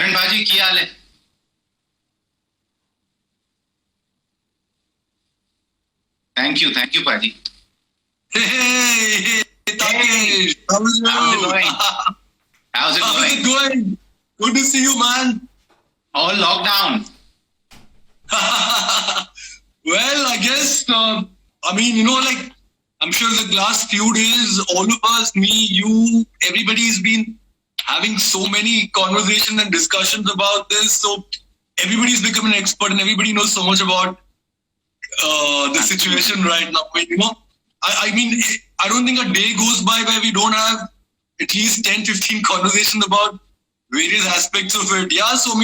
Karan Bhaji, ki haal hai? Thank you, Bhaji. Hey, Takesh, how's it going? How's it going? Good to see you, man. All lockdown. Well, I guess, I'm sure the last few days, all of us, me, you, everybody's been having so many conversations and discussions about this. So everybody's become an expert and everybody knows so much about the situation right now. I don't think a day goes by where we don't have at least 10, 15 conversations about various aspects of it. Yeah, so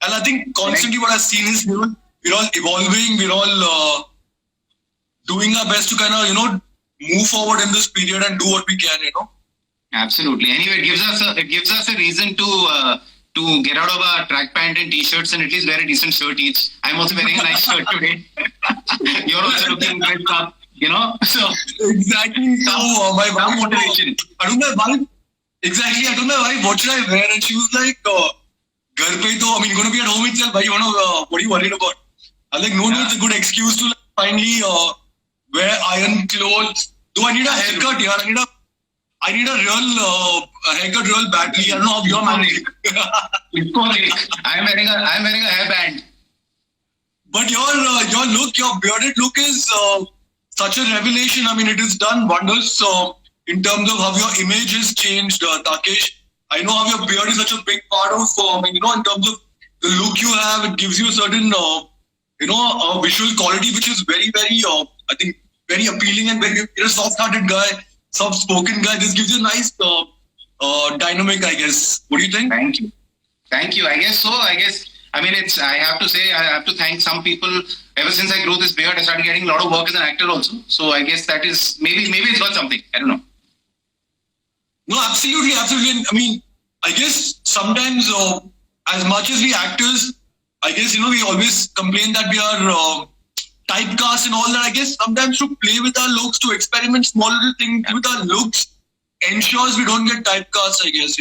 and I think constantly what I've seen is we're all evolving, we're all doing our best to kind of, move forward in this period and do what we can, Absolutely. Anyway, it gives us a reason to get out of our track pant and t-shirts and at least wear a decent shirt each. I'm also wearing a nice shirt today. You're also looking great up, So exactly. So my motivation. I told my wife, what should I wear? And she was like, you're going to be at home itself. What are you worried about? I was like, no, it's a good excuse to finally wear iron clothes. Do I need a haircut? Yeah, I need a real haircut real badly. I don't know how you're managing. I'm wearing a hairband. But your bearded look is such a revelation. It has done wonders in terms of how your image has changed, Takesh. I know how your beard is such a big part of, in terms of the look you have, it gives you a certain, visual quality which is very, very, I think, very appealing and very, soft-hearted guy, soft-spoken guy. This gives you a nice dynamic, I guess. What do you think? Thank you. I guess so. I have to thank some people. Ever since I grew this beard, I started getting a lot of work as an actor also. So I guess that is, maybe it's got something. I don't know. No, absolutely. I guess sometimes, as much as we actors, I guess, we always complain that we are typecast and all that. I guess sometimes to play with our looks, to experiment small little things with our looks, ensures we don't get typecast, I guess,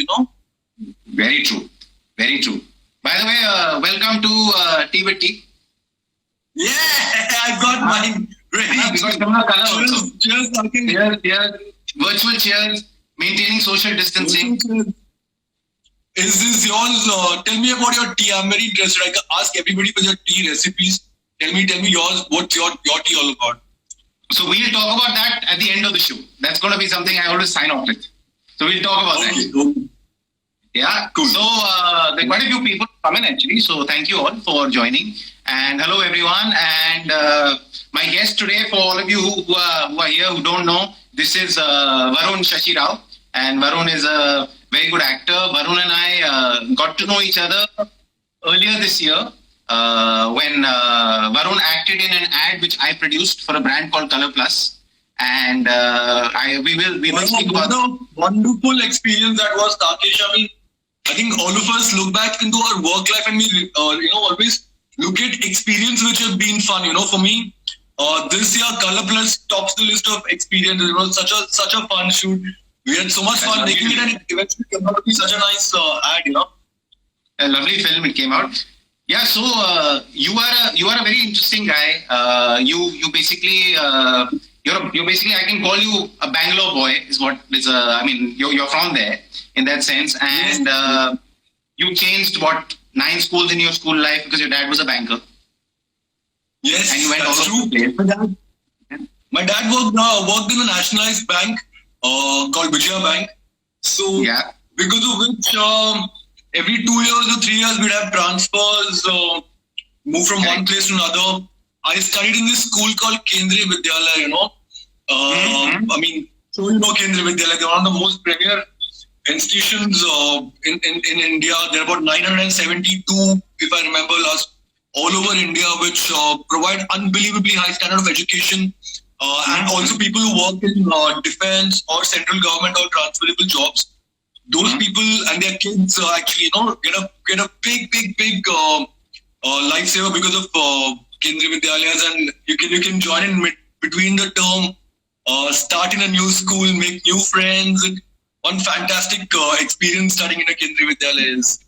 Very true. Very true. By the way, welcome to Tea with Tea. Yeah, I got mine ready. We got some color also. Cheers. Virtual cheers. Maintaining social distancing. Is this yours? Tell me about your tea. I'm very interested. I can ask everybody for your tea recipes. Tell me yours. What's your tea all about? So we'll talk about that at the end of the show. That's going to be something I always sign off with. So we'll talk about that. Okay. Yeah, cool. So there are quite a few people come in actually. So thank you all for joining. And hello everyone. And my guest today, for all of you who are here who don't know, this is Varun Shashi Rao. And Varun is a very good actor. Varun and I got to know each other earlier this year when Varun acted in an ad which I produced for a brand called Color Plus. And we will speak about the wonderful experience that was, Takesh. I think all of us look back into our work life and we always look at experience which have been fun. For me, this year Color Plus tops the list of experiences. It was such a fun shoot. We had so much fun making it, and it eventually came out to be such a nice ad, A lovely film it came out. Yeah, so you are a very interesting guy. You basically you're basically, I can call you a Bangalore boy. Is what is you're from there in that sense, and yes. You changed 9 schools in your school life because your dad was a banker. Yes, and you went that's all true. My dad worked in a nationalized bank called Vijaya Bank. So because of which every 2 years or 3 years we'd have transfers, move from one place to another. I studied in this school called Kendriya Vidyalaya, So Kendriya Vidyalaya, they're one of the most premier institutions in India. There are about 972, if I remember last, all over India, which provide unbelievably high standard of education. And also people who work in defense or central government or transferable jobs. Those people and their kids actually, get a big lifesaver because of Kendriya Vidyalayas, and you can join in between the term, start in a new school, make new friends. One fantastic experience studying in a Kendriya Vidyalaya is.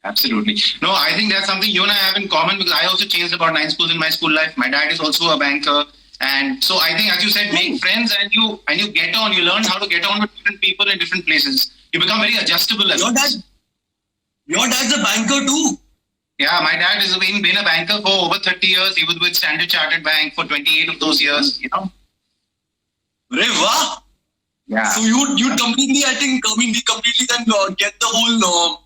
Absolutely. No, I think that's something you and I have in common because I also changed about 9 schools in my school life. My dad is also a banker. And so I think, as you said, make friends and you get on. You learn how to get on with different people in different places. You become very adjustable. Your dad's a banker too. Yeah, my dad has been a banker for over 30 years. He was with Standard Chartered Bank for 28 of those years. You know. Wow. Yeah. So you completely, I think, we completely then get the whole.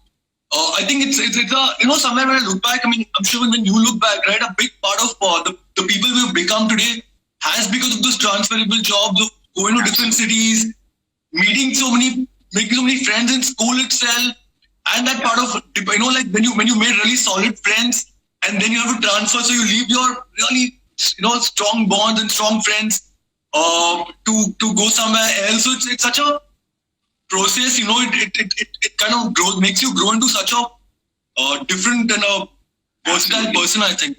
I think it's a somewhere when I look back. I mean, I'm sure when you look back, right, a big part of the people we've become today has because of those transferable jobs of going to different cities, making so many friends in school itself, and that part of like when you made really solid friends, and then you have to transfer, so you leave your really strong bonds and strong friends to go somewhere else. So it's such a process, it kind of makes you grow into such a different and a versatile person, I think.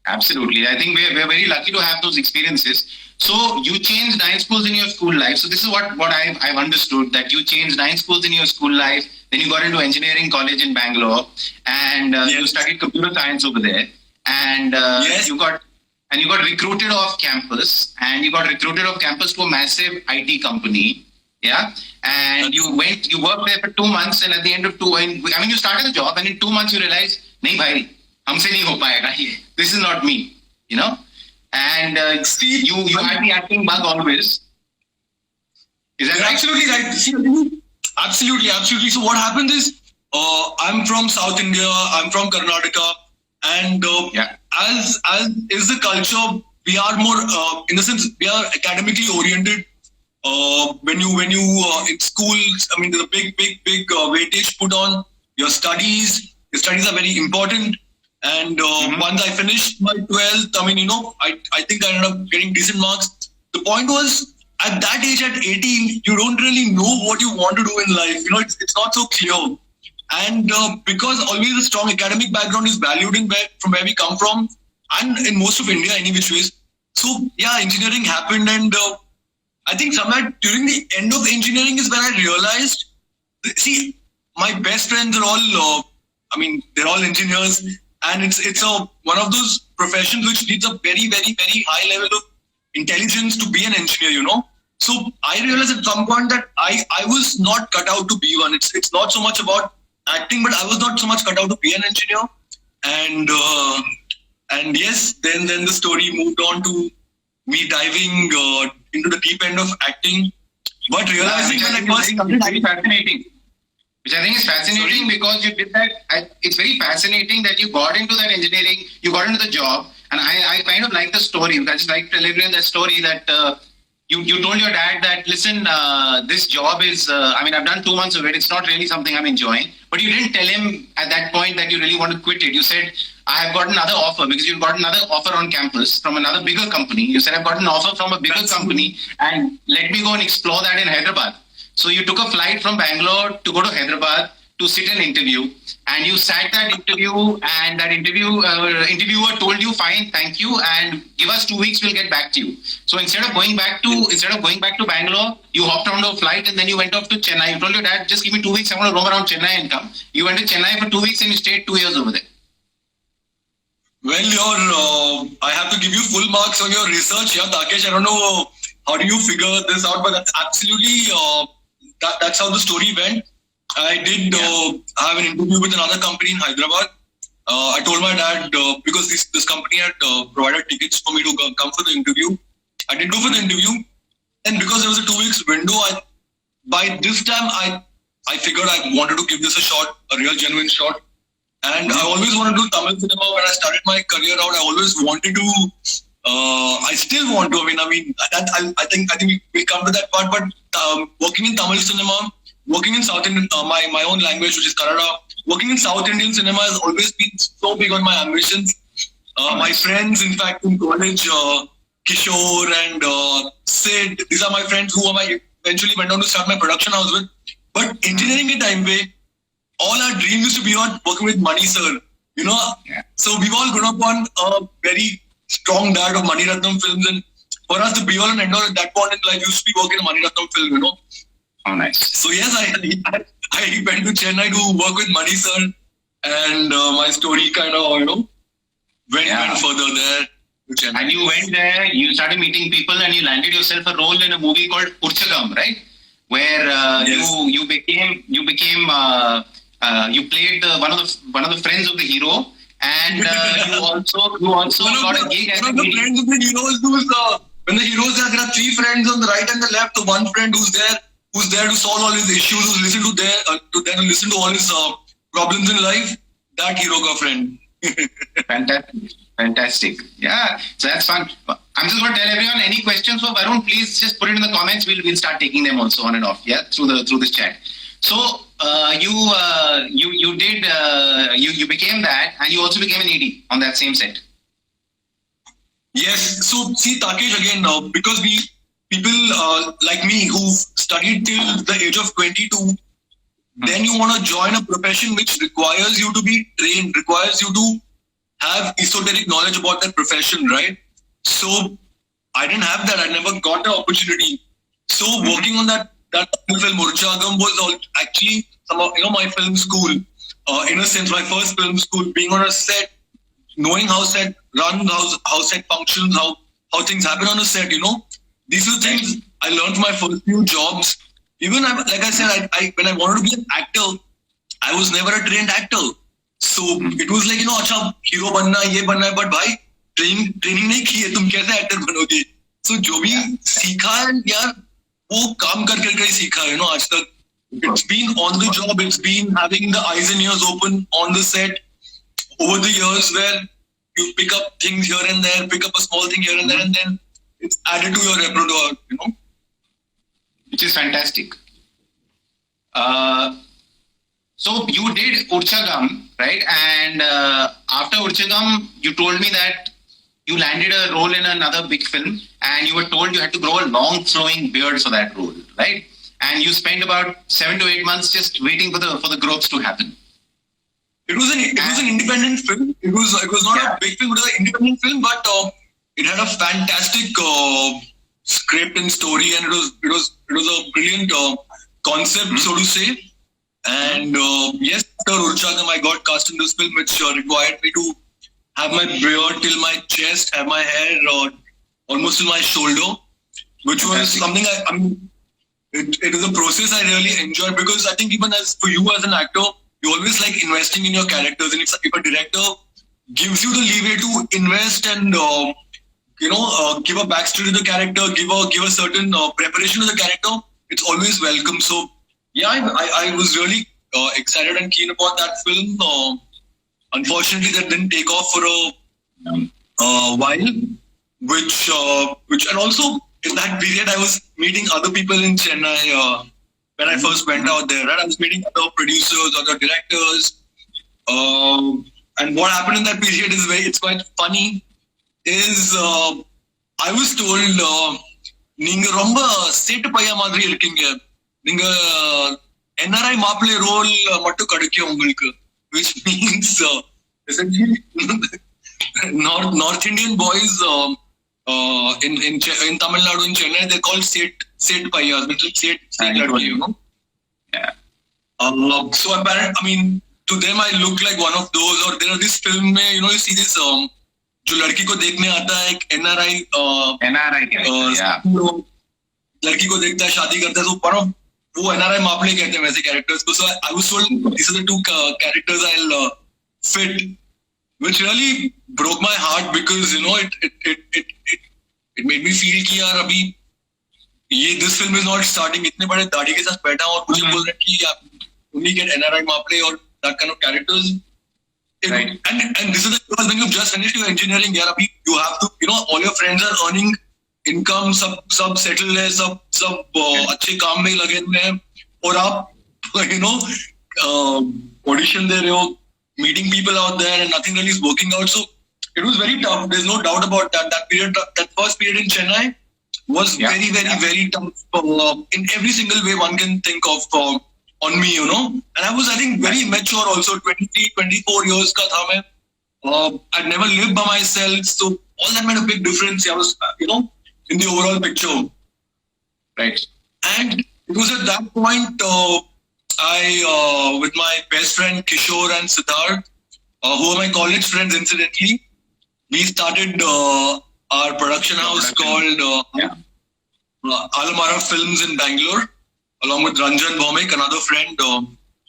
Absolutely. I think we're very lucky to have those experiences. So you changed 9 schools in your school life. So this is what I've understood, that you changed 9 schools in your school life. Then you got into engineering college in Bangalore, and you studied computer science over there. And you got recruited off campus, to a massive IT company. Yeah. And you worked there for 2 months, and at the end of you started the job, and in 2 months you realized, nahi bhai, humse nahi ho payega ye. This is not me, And you had the acting bug always. Is that right? Absolutely right. Absolutely. So what happens is, I'm from South India, I'm from Karnataka, and as is the culture, we are more, in the sense, we are academically oriented. When you in schools, I mean, there's a big weightage put on your studies. Your studies are very important. And once I finished my 12th, I think I ended up getting decent marks. The point was, at that age, at 18, you don't really know what you want to do in life. It's not so clear. And because always a strong academic background is valued from where we come from, and in most of India, any which ways. So yeah, engineering happened, and I think somewhere during the end of engineering is when I realized, see, my best friends are all, they're all engineers, and it's one of those professions which needs a very, very, very high level of intelligence to be an engineer, So I realized at some point that I was not cut out to be one. It's not so much about acting, but I was not so much cut out to be an engineer. And yes, then the story moved on to me diving into the deep end of acting, but realizing when I was very fascinating. Which I think is fascinating because you did that. It's very fascinating that you got into that engineering, you got into the job, and I kind of like the story. I just like to live in that story that you told your dad that, listen, this job is, I've done 2 months of it. It's not really something I'm enjoying. But you didn't tell him at that point that you really want to quit it. You said, I have got another offer, because you've got another offer on campus from another bigger company. You said, I've got an offer from a bigger company, and let me go and explore that in Hyderabad. So you took a flight from Bangalore to go to Hyderabad to sit an interview, and you sat that interview, and that interviewer told you, fine, thank you, and give us 2 weeks, we'll get back to you. So instead of going back to Bangalore, you hopped onto a flight, and then you went off to Chennai. You told your dad, just give me 2 weeks, I want to roam around Chennai and come. You went to Chennai for 2 weeks, and you stayed 2 years over there. Well, I have to give you full marks on your research. Yeah, Takesh, I don't know how do you figure this out, but that's absolutely, that's how the story went. I did have an interview with another company in Hyderabad. I told my dad, because this company had provided tickets for me to come for the interview. I did go for the interview, and because there was a 2 weeks window, by this time I figured I wanted to give this a shot, a real genuine shot. And I always wanted to do Tamil cinema. When I started my career out, I always wanted to. I still want to. I think we'll come to that part. But working in Tamil cinema, working in South Indian, my own language, which is Kannada, working in South Indian cinema has always been so big on my ambitions. My friends, in fact, in college, Kishore and Sid, these are my friends who I eventually went on to start my production house with. But engineering at Timeway, all our dreams used to be on working with Mani sir, So we've all grown up on a very strong diet of Mani Ratnam films, and for us the be all and end all at that point in life used to be working a Mani Ratnam film, Oh, nice. So yes, I went to Chennai to work with Mani sir, and my story kind of went further there. And you went there, you started meeting people, and you landed yourself a role in a movie called Urchagam, right? Where Yes. you played one of the friends of the hero, and you also got a gig as one a of the comedian. friends of the heroes who's when the heroes there are three friends on the right and the left. The one friend who's there to solve all his issues, who's listen to listen to all his problems in life. That hero ka friend. Fantastic. Yeah, so that's fun. I'm just going to tell everyone, any questions for Varun, please just put it in the comments. We'll start taking them also on and off, yeah, through this chat. So you became that, and you also became an AD on that same set. Yes. So see, Takesh, again, because people like me who studied till the age of 22, then you want to join a profession which requires you to be trained, requires you to have esoteric knowledge about that profession, right? So I didn't have that. I never got the opportunity. So working on that film Urchagam was actually my film school. In a sense, my first film school, being on a set, knowing how set runs, how set functions, how things happen on a set. These are things I learned my first few jobs. Even like I said, I when I wanted to be an actor, I was never a trained actor. So it was like, अच्छा hero बनना ये बनना है, but भाई training नहीं की है, तुम कैसे actor बनोगे? So जो भी सीखा है यार, वो काम कर ही सीखा है, आज तक. It's been on the job, it's been having the eyes and ears open on the set over the years, where you pick up things here and there, pick up a small thing here and there, and then it's added to your repertoire, Which is fantastic. So you did Urchagam, right? And after Urchagam, you told me that you landed a role in another big film, and you were told you had to grow a long flowing beard for that role, right? And you spent about 7 to 8 months just waiting for the growth to happen. It was an independent film. It was not a big film. It was an independent film, but it had a fantastic script and story, and it was a brilliant concept, so to say. And yes, after Urchagam, I got cast in this film, which required me to have my beard till my chest, have my hair almost till my shoulder, which was something it is a process I really enjoy, because I think even for you as an actor, you always like investing in your characters, and if a director gives you the leeway to invest and give a backstory to the character, give a certain preparation to the character, it's always welcome. So yeah, I was really excited and keen about that film. Unfortunately, that didn't take off for a while, which and also in that period I was meeting other people in Chennai when I first went out there. Right, I was meeting other producers, other directors, and what happened in that period it's quite funny. I was told, நீங்க ரொம்ப சேட்டு பையா மாதிரி இருக்கீங்க, நீங்க NRI மாப்பிள்ளை role மட்டும் கிடைக்கும் உங்களுக்கு, which means essentially North Indian boys in Tamil Nadu, in Chennai, they're called Set Paiyas, which is Set Ladki, Yeah. So apparently, to them I look like one of those. Or there are this film में, you see this जो लड़की को देखने आता है, एक NRI लड़की को देखता है, शादी करता है, so वो NRI मापले कहते हैं वैसे characters को. So I was told these are the two characters I'll fit, which really broke my heart, because it made me feel कि यार अभी this film is not starting. इतने बड़े दाढ़ी के साथ बैठा और मुझे बोल रहे हैं कि आप only get NRI मापले or that kind of characters. Right. And this is the because when you've just finished your engineering, yaar, abhi you have to, all your friends are earning income, सब settled है, सब अच्छे काम में लगे हुए हैं, और आप audition दे रहे हो, meeting people out there, and nothing really is working out. So it was very tough. There's no doubt about that. That first period in Chennai was very, very, very tough in every single way one can think of. On me, and I was, I think, very mature also. 23, 24 years ka tha main. I'd never lived by myself, so all that made a big difference. I was, in the overall picture. Right. And it was at that point I with my best friend Kishore and Siddharth, who are my college friends incidentally, we started our production house called Alamara Films in Bangalore, along with Ranjan Bhaumik, another friend.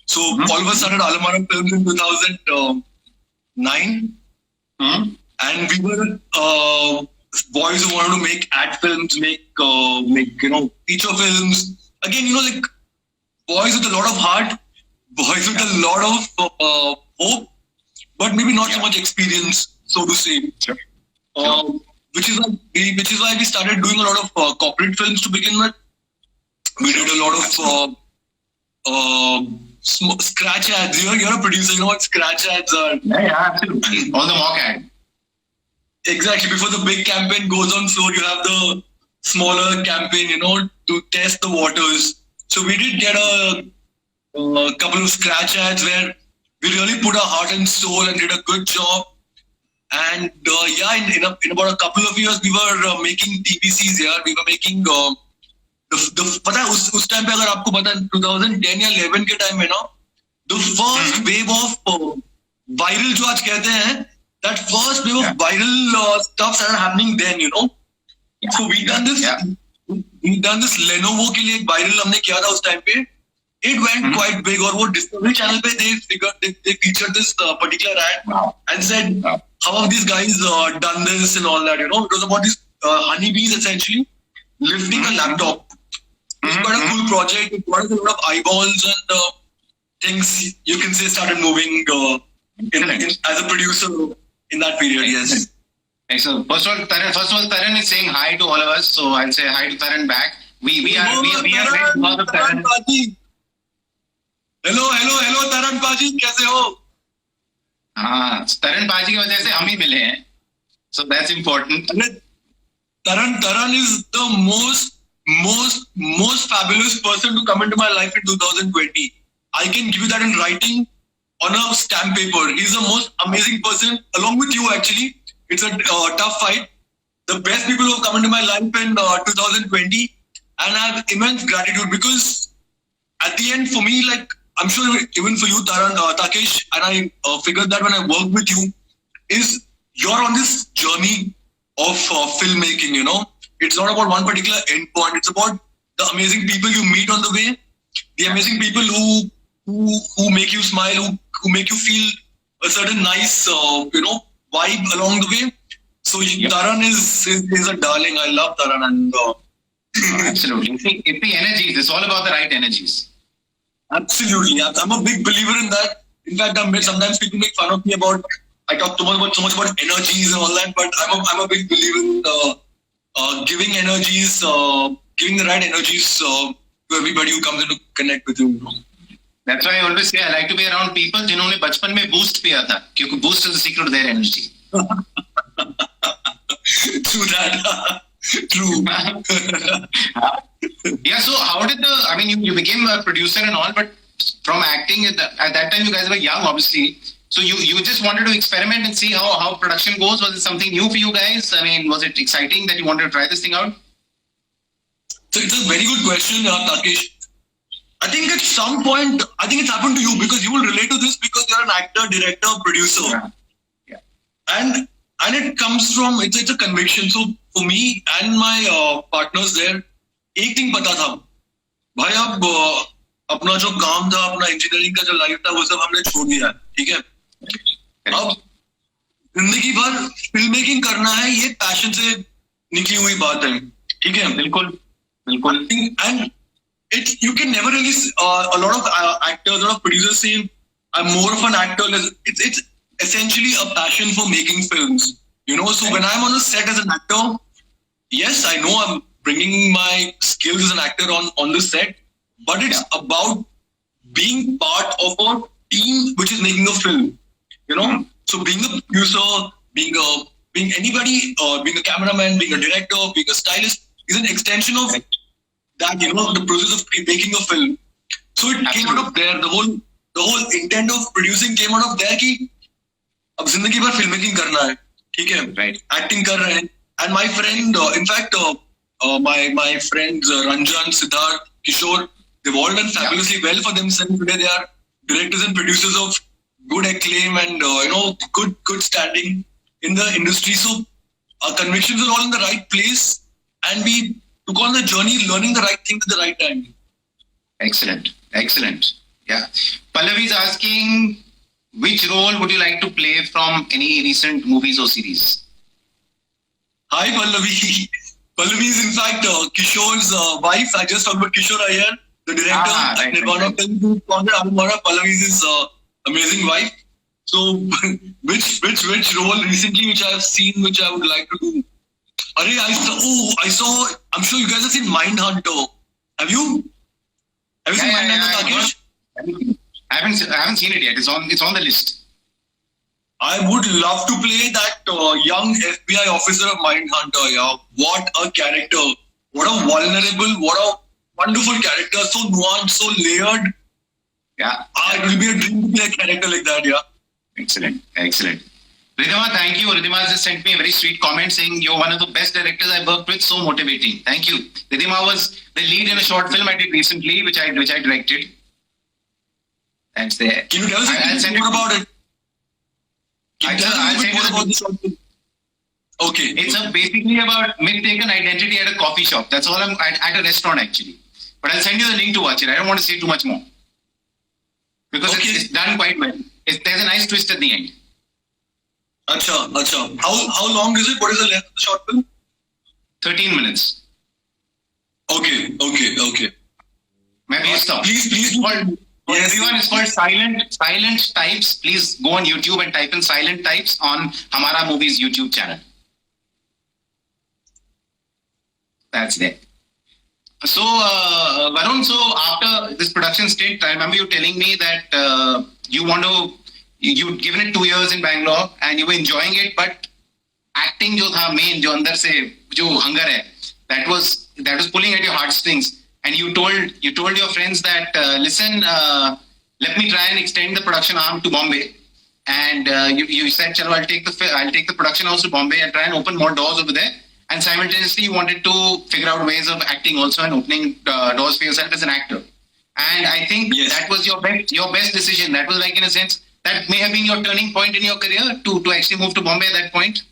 So all of us started Alamara Films in 2009, and we were boys who wanted to make ad films, make feature films. Again, like boys with a lot of heart, boys with a lot of hope, but maybe not so much experience, so to say. Sure. Which is why we started doing a lot of corporate films to begin with. We did a lot of scratch ads. You're a producer. You know what scratch ads are? Yeah, absolutely. All the mock ad. Exactly. Before the big campaign goes on floor, you have the smaller campaign, to test the waters. So we did get a couple of scratch ads where we really put our heart and soul and did a good job. And in about a couple of years, we were making TVCs. We were making पता है उस time पे अगर आपको पता है 2010 या 11 के टाइम में ना the first wave of viral जो आज कहते हैं, that first wave of viral stuff started happening then, So we done this Lenovo के लिए एक viral हमने किया था उस टाइम पे. It went quite big. और वो Discovery Channel पे they featured this particular ad and said how have these guys done this and all that, It was about these honeybees essentially lifting a laptop. It's quite a cool project. It got a lot of eyeballs and things you can say started moving as a producer in that period. Yes. Excellent. First of all, Taran is saying hi to all of us, so I'll say hi to Taran back. We are great because of Taran. Hello, Taran Paji, कैसे हो? हाँ, Taran Paji की वजह से हम ही मिले हैं. So that's important. Taran is the most fabulous person to come into my life in 2020. I can give you that in writing on a stamp paper. He's the most amazing person, along with you actually. It's a tough fight. The best people who have come into my life in 2020, and I have immense gratitude because at the end for me, like I'm sure even for you, Taran, Takesh, and I figured that when I work with you, is you're on this journey of filmmaking, It's not about one particular endpoint. It's about the amazing people you meet on the way, the amazing people who make you smile, who make you feel a certain nice, vibe along the way. So Taran is a darling. I love Taran. And absolutely. It's the energies. It's all about the right energies. Absolutely. I'm a big believer in that. In fact, sometimes people make fun of me about I talk so much about energies and all that, but I'm a big believer in giving energies, giving the right energies to everybody who comes in to connect with you. That's why I always say I like to be around people जिन्होंने बचपन में boost पिया था, क्योंकि boost is the secret of their energy. True that. True. Yeah. So how did you became a producer and all, but from acting at that time you guys were young, obviously. So you just wanted to experiment and see how production goes. Was it something new for you guys? Was it exciting that you wanted to try this thing out? So it's a very good question, Takesh. I think at some point, it's happened to you because you will relate to this because you're an actor, director, producer. Yeah. And it comes from, it's a conviction. So for me and my partners there, एक thing पता था, भाई अब अपना जो काम था, अपना इंजीनियरिंग का जो लाइफ था, वो सब हमने छोड़ दिया, ठीक है? अब जिंदगी भर फिल्म मेकिंग करना है, ये पैशन से निकली हुई बात है, ठीक है? बिल्कुल. And you can never really a lot of actors, a lot of producers say I'm more of an actor. It's essentially a passion for making films, So when I'm on a set as an actor, yes, I know I'm bringing my skills as an actor on the set, but it's about being part of a team which is making a film, So being a producer, being anybody, being a cameraman, being a director, being a stylist is an extension of that, the process of making a film. So it came out of there. The whole intent of producing came out of there कि अब जिंदगी भर filmmaking करना है, ठीक है? Right. Acting कर रहे हैं. And my friend, in fact, my friends Ranjan, Siddharth, Kishore, They've all done fabulously well for themselves. Today they are directors and producers of good acclaim and good standing in the industry. So our convictions are all in the right place, and we took on the journey learning the right thing at the right time. Excellent. Yeah. Pallavi is asking, which role would you like to play from any recent movies or series? Hi Pallavi. Pallavi is in fact Kishore's wife. I just talked about Kishore Iyer, the director at Nirvana Films, who founded Almora. Pallavi is his amazing wife. So, which role recently which I have seen, which I would like to do? I saw. I'm sure you guys have seen Mindhunter. Have you? Have you seen Mindhunter, Takesh? I haven't seen it yet. It's on the list. I would love to play that young FBI officer of Mindhunter. Yeah, what a character! What a vulnerable, what a wonderful character. So nuanced, so layered. Yeah. It will be a dream to play a character like that. Yeah. Excellent. Ridhima, thank you. Ridhima just sent me a very sweet comment saying you're one of the best directors I worked with. So motivating. Thank you. Ridhima was the lead in a short film I did recently, which I directed. That's there. Can you tell us a bit more about it? I'll send you about the short film. Okay. It's basically about mistaken identity at a coffee shop. That's all. I'm at a restaurant actually. But I'll send you the link to watch it. I don't want to say too much more because it's done quite well. There's a nice twist at the end. Acha. How long is it? What is the length of the short film? 13 minutes. Okay. Maybe stop. Please. Yes. Everyone is called Silent Types. Please go on YouTube and type in Silent Types on Hamara Movies YouTube channel. That's there. So, Varun, after this production stint, I remember you telling me that you'd given it 2 years in Bangalore and you were enjoying it, but acting jo tha main, jo andar se, jo hunger hai, that was pulling at your heartstrings. And you told your friends that, listen, let me try and extend the production arm to Bombay. And you said, chalo, I'll take the production house to Bombay and try and open more doors over there. And simultaneously, you wanted to figure out ways of acting also and opening doors for yourself as an actor. And I think that was your best decision. That was like, in a sense, that may have been your turning point in your career to actually move to Bombay at that point.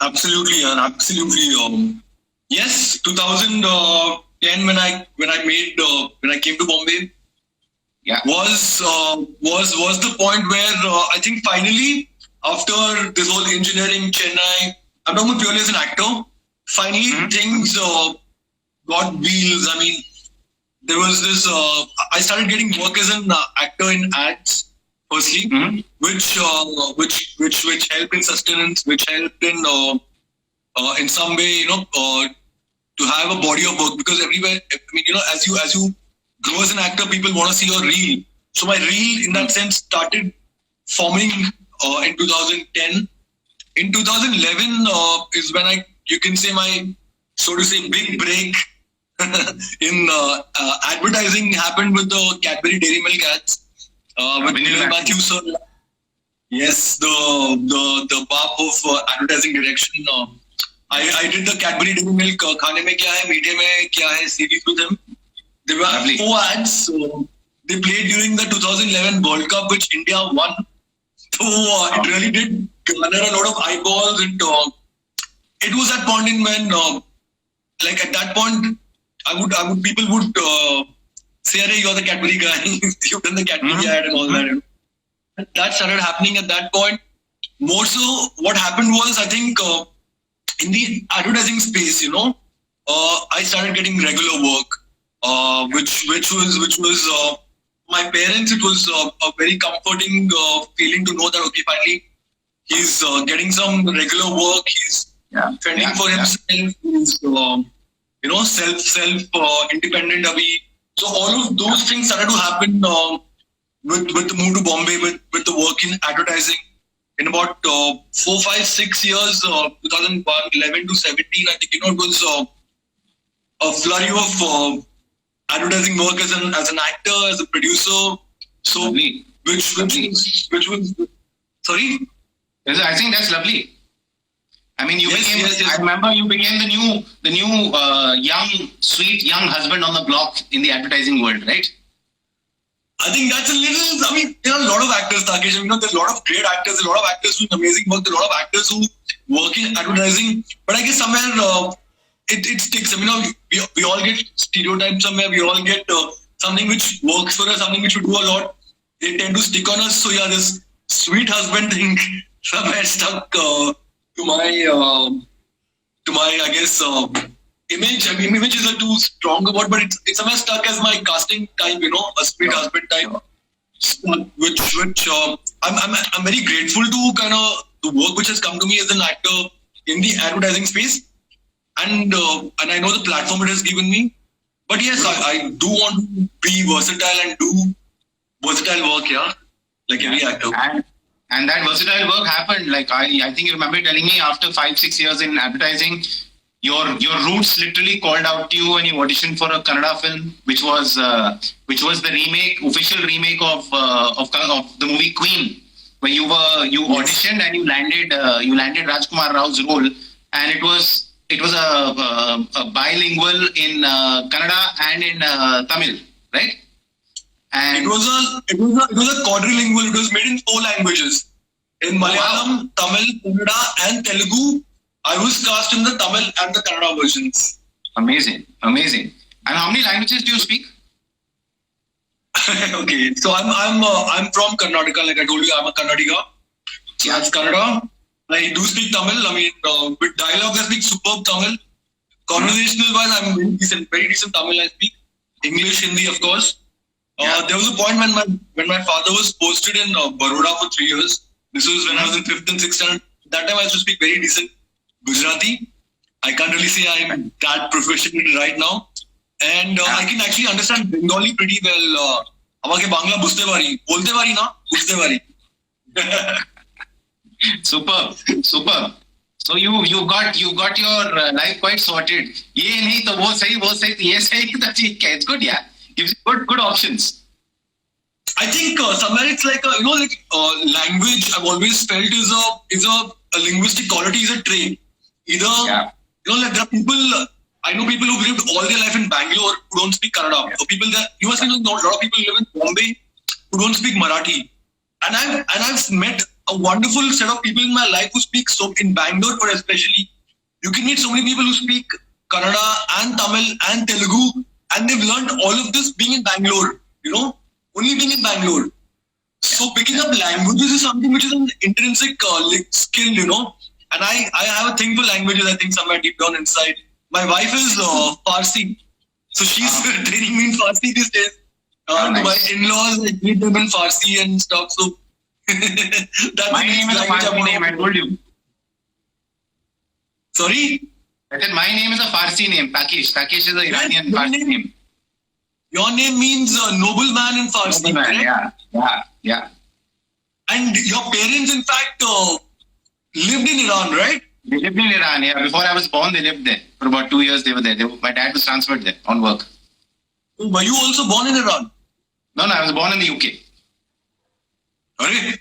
Absolutely. Yes, 2010 when I came to Bombay, was the point where I think finally after this whole engineering Chennai, I'm talking purely as an actor, finally things got wheels. I mean, there was this. I started getting work as an actor in ads. Firstly, which helped in sustenance, which helped in some way, to have a body of work, because everywhere, I mean, as you grow as an actor, people want to see your reel. So my reel, in that sense, started forming in 2010. In 2011 is when you can say my, so to say, big break in advertising happened with the Cadbury Dairy Milk ads. With Neil Matthew sir. Yes, the bap of advertising direction. I did the Cadbury Dairy Milk Khane Mein Kya Hai, Meethe Mein Kya Hai series with them. There were 4 ads. They played during the 2011 World Cup, which India won. So it really did garner a lot of eyeballs. And it was that point in when, like at that point, people would say, "Arey, you're the Cadbury guy. You've done the Cadbury ad and all that." That started happening at that point. More so, what happened was, I think, in the advertising space, I started getting regular work, which was my parents. It was a very comforting feeling to know that finally he's getting some regular work. He's fending for himself. He's self independent. So all of those things started to happen with the move to Bombay, with the work in advertising. In about 4, 5, 6 years, 2011 to 17, I think it was a flurry of advertising work as an actor, as a producer. So which was sorry. I think that's lovely. I mean, you Yes, became. yes, yes. I remember you became the new young, sweet young husband on the block in the advertising world, right? I think that's a little. I mean, there are a lot of actors, Takesh. You know, there are a lot of great actors, a lot of actors doing amazing work, there are a lot of actors who work in advertising. But I guess somewhere it sticks. I mean, you know, we all get stereotypes somewhere. We all get something which works for us, something which we do a lot. They tend to stick on us. So yeah, this sweet husband thing somewhere stuck to my I guess image. I mean, image is a too strong a word, but it's somewhere stuck as my casting type. You know, a sweet husband type. Which I'm very grateful to kind of the work which has come to me as an actor in the advertising space, and I know the platform it has given me. But yes, I do want to be versatile and do versatile work, yeah, like every actor. And that versatile work happened. Like I think you remember telling me after 5-6 years in advertising, your roots literally called out to you and you auditioned for a Kannada film, which was the official remake of the movie Queen, where you auditioned and you landed Rajkumar Rao's role, and it was a bilingual in Kannada and in Tamil, right? And It was a quadrilingual. It was made in 4 languages: in Malayalam, Tamil, Kannada, and Telugu. I was cast in the Tamil and the Kannada versions. Amazing. And how many languages do you speak? Okay, so I'm from Karnataka. Like I told you, I'm a Kannadiga. So that's Kannada. I do speak Tamil. I mean, with dialogue, I speak superb Tamil. Conversational wise, I'm very decent Tamil. I speak English, Hindi, of course. There was a point when my father was posted in Baroda for 3 years. This was when I was in 5th and 6th standard. That time I used to speak very decent Gujarati. I can't really say I'm that proficient right now. And I can actually understand Bengali pretty well. Amake Bangla bujhte pari. Bolte pari na? Bujhte pari. Superb. So you got your life quite sorted. ये नहीं तो वो सही तो ये सही तो ठीक है. It's good, yeah. Gives you good options. I think somewhere it's like language. I've always felt is a linguistic quality, is a trait. Either like there are people. I know people who've lived all their life in Bangalore who don't speak Kannada. Or people that you must know a lot of people who live in Bombay who don't speak Marathi. And I've met a wonderful set of people in my life who speak so in Bangalore, but especially you can meet so many people who speak Kannada and Tamil and Telugu, and they've learned all of this being in Bangalore. You know, only being in Bangalore. So picking up languages is something which is an intrinsic skill, you know. And I have a thing for languages. I think somewhere deep down inside. My wife is Farsi, so she's training me in Farsi these days. Nice. My in-laws, I greet them in Farsi and stuff. So that's My name is a Farsi name. I told you. Sorry. I said my name is a Farsi name. Takesh. Takesh is an Iranian Farsi name. Your name means nobleman in Farsi, correct? Yeah. And your parents, in fact, lived in Iran, right? They lived in Iran, yeah. Before I was born, they lived there. For about 2 years, they were there. My dad was transferred there on work. Were you also born in Iran? No, I was born in the UK. Right?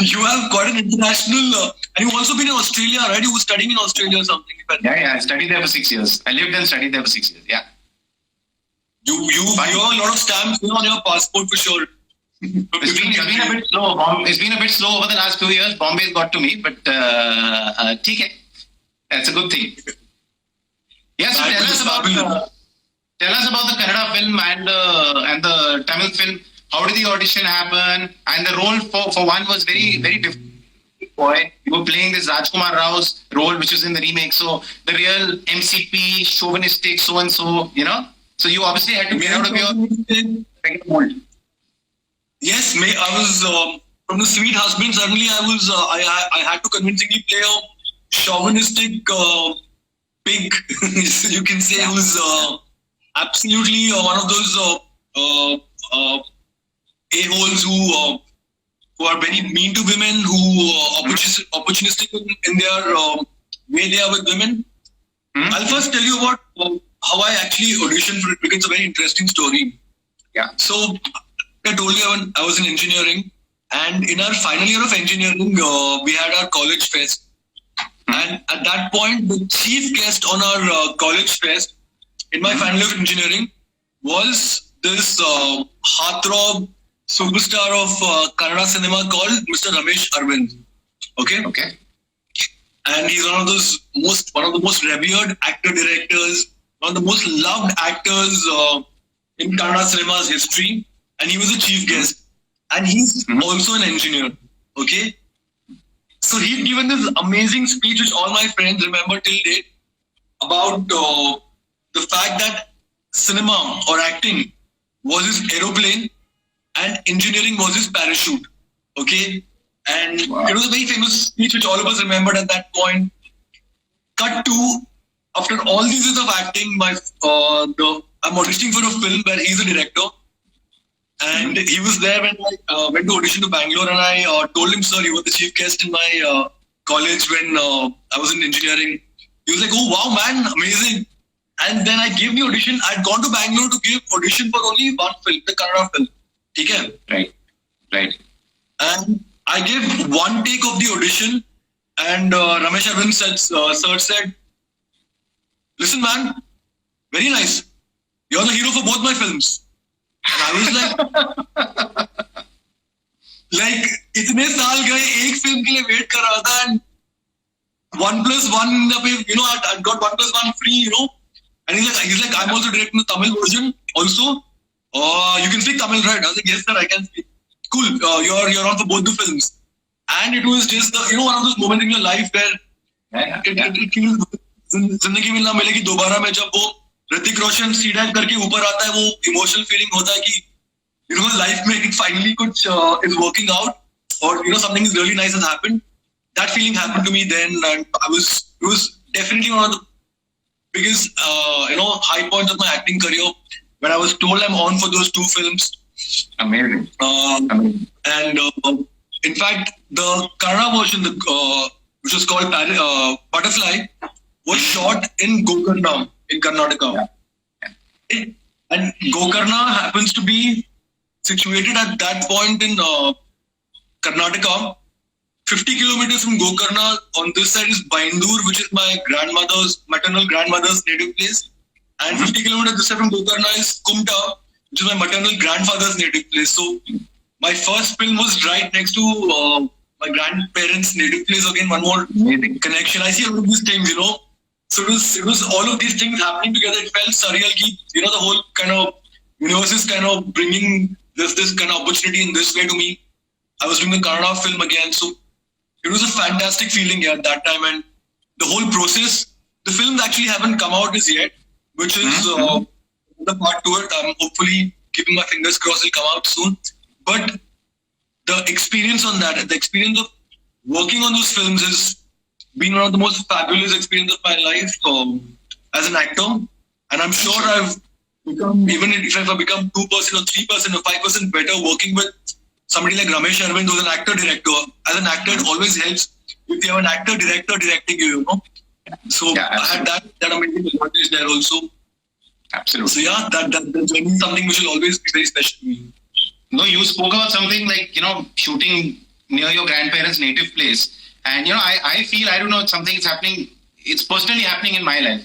You have quite an international... and you've also been in Australia, right? You were studying in Australia or something. Yeah. I studied there for 6 years. I lived and studied there for 6 years, yeah. You have a lot of stamps on your passport for sure. It's been a bit slow. It's been a bit slow over the last few years. Bombay's got to me, but okay. That's a good thing. Yes, so tell us about the Kannada film and the Tamil film. How did the audition happen? And the role for one was very, very different. Boy, you were playing this Rajkumar Rao's role, which was in the remake. So the real MCP, chauvinistic, so and so, you know. So you obviously had to get out of your mold. Yes, I was from the sweet husband. Suddenly, I had to convincingly play a chauvinistic pig. You can say who's absolutely one of those a-holes who are very mean to women, who opportunistic in their way they are with women. I'll first tell you about how I actually auditioned for it, because it's a very interesting story. Yeah. So I told you I was in engineering, and in our final year of engineering, we had our college fest. And at that point, the chief guest on our college fest in my final year of engineering was this heartthrob superstar of Kannada cinema called Mr. Ramesh Arvind. Okay. Okay. And he's one of the most revered actor directors, one of the most loved actors in Kannada cinema's history. And he was a chief guest. And he's also an engineer. Okay. So he'd given this amazing speech, which all my friends remember till date, about the fact that cinema or acting was his aeroplane and engineering was his parachute. Okay. And it was a very famous speech which all of us remembered at that point. Cut to, after all these years of acting, I'm auditioning for a film where he's a director. And he was there when I went to audition to Bangalore, and I told him, sir, you were the chief guest in my college when I was in engineering. He was like, oh wow man, amazing. And then I gave the audition. I'd gone to Bangalore to give audition for only one film, the Kannada film. Okay? Right. And I gave one take of the audition, and Ramesh Arvind sir said, listen man, very nice. You're the hero for both my films. And I was like इतने साल गए एक film के लिए wait कर रहा था, and 1+1 I got 1+1 free, and he's like I'm also directing the Tamil version also. You can speak Tamil, right? I was like, yes sir, I can speak. Cool, you're on for both the films. And it was just one of those moments in your life where it feels जिंदगी में ना मिलेगी दोबारा में, जब वो ऋतिक रोशन सीढ़ी करके ऊपर आता है, वो इमोशनल फीलिंग होता है कि लाइफ में फाइनली कुछ is working out, or something is really nice has happened. That feeling happened to me then, and it was definitely one of the biggest high points of my acting career when I was told I'm on for those two films. Amazing. And in fact, the Kannada version, which was called Butterfly, was shot in Gokarna in Karnataka. Yeah. And Gokarna happens to be situated at that point in Karnataka. 50 kilometers from Gokarna, on this side is Baindur, which is my maternal grandmother's native place. And 50 kilometers this side from Gokarna is Kumta, which is my maternal grandfather's native place. So my first film was right next to my grandparents' native place. Again, one more connection. I see all of these things, So it was all of these things happening together. It felt surreal. The whole kind of universe is kind of bringing this kind of opportunity in this way to me. I was doing the Kannada film again, so it was a fantastic feeling at that time. And the whole process, the films actually haven't come out as yet, which is the part to it. I'm hopefully keeping my fingers crossed it'll come out soon. But the experience on that, the experience of working on those films has been one of the most fabulous experiences of my life as an actor. And I'm sure I've become, even if I become 2% or 3% or 5% better working with somebody like Ramesh Arvind, who's an actor-director. As an actor, it always helps if you have an actor-director directing you, So yeah, I had that amazing advantage there also. Absolutely. So yeah, that journey is something which will always be very special to me. No, you spoke about something like, shooting near your grandparents' native place. And, I feel, I don't know, something is happening. It's personally happening in my life.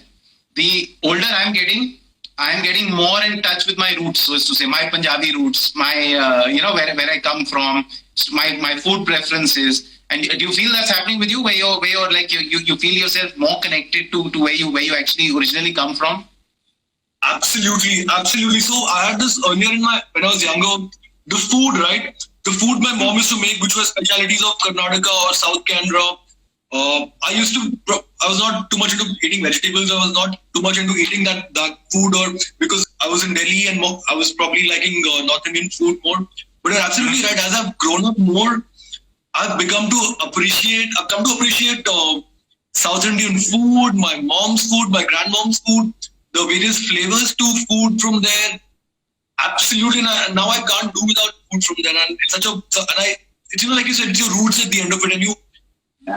The older I'm getting more in touch with my roots, so as to say, my Punjabi roots, my, where I come from, my food preferences. And do you feel that's happening with you, where you're like, you feel yourself more connected to where you actually originally come from? Absolutely. So I had this earlier when I was younger, the food, right? The food my mom used to make, which was specialities of Karnataka or South Canara. I was not too much into eating vegetables. I was not too much into eating that food, or because I was in Delhi and I was probably liking North Indian food more. But you're absolutely right. As I've grown up more, I've come to appreciate South Indian food, my mom's food, my grandmom's food, the various flavors to food from there. Absolutely. Now I can't do without food from there. And it's it's like you said, it's your roots at the end of it, and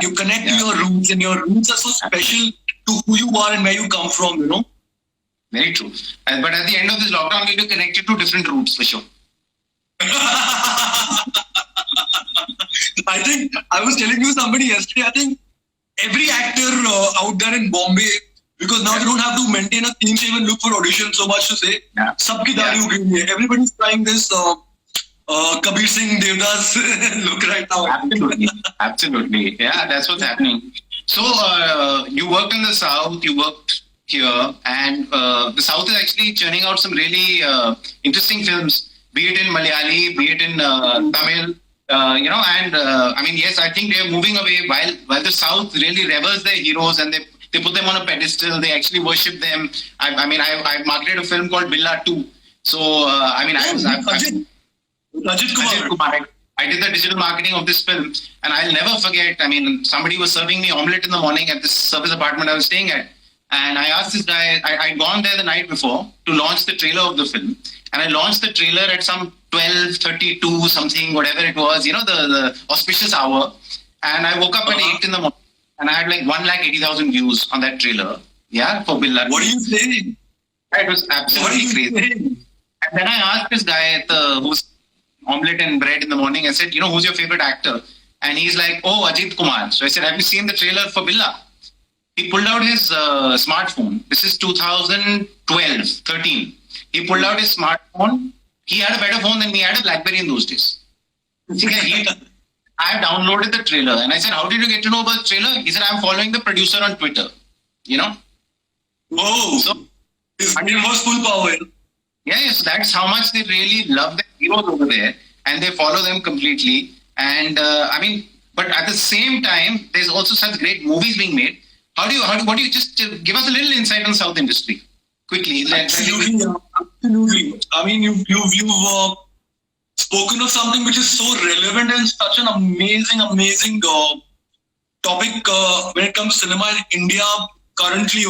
you connect to your roots, and your roots are so special to who you are and where you come from, Very true. But at the end of this lockdown, we'll be connected to different roots for sure. I think I was telling you somebody yesterday, I think every actor out there in Bombay, because now they don't have to maintain a clean shaven look for audition, so much to say. Yeah. Sabki daadi ho gayi hai. Everybody's trying this Kabir Singh Devdas look right now. Absolutely. Yeah, that's what's happening. So you worked in the South, you worked here, and the South is actually churning out some really interesting films, be it in Malayali, be it in Tamil. And I mean, yes, I think they're moving away while the South really reveres their heroes and they put them on a pedestal. They actually worship them. I marketed a film called Billa 2. So Ajit Kumar. I did the digital marketing of this film, and I'll never forget. I mean, somebody was serving me omelette in the morning at this service apartment I was staying at, and I asked this guy. I'd gone there the night before to launch the trailer of the film, and I launched the trailer at some 12:32 something, whatever it was, the auspicious hour. And I woke up at 8 in the morning, and I had like 180,000 views on that trailer. Yeah, for Billa. What are you saying? It was absolutely crazy. And then I asked this guy at who's omelette and bread in the morning. I said, who's your favorite actor? And he's like, oh, Ajit Kumar. So I said, have you seen the trailer for Billa? He pulled out his smartphone. This is 2012, 13. He pulled out his smartphone. He had a better phone than me. He had a BlackBerry in those days. I downloaded the trailer. And I said, how did you get to know about the trailer? He said, I'm following the producer on Twitter. Whoa. So it was full power. Yeah, so that's how much they really love the heroes over there, and they follow them completely. And but at the same time, there's also such great movies being made. What do you just give us a little insight on South industry quickly? Absolutely. I mean, you've spoken of something which is so relevant and such an amazing topic when it comes to cinema in India currently.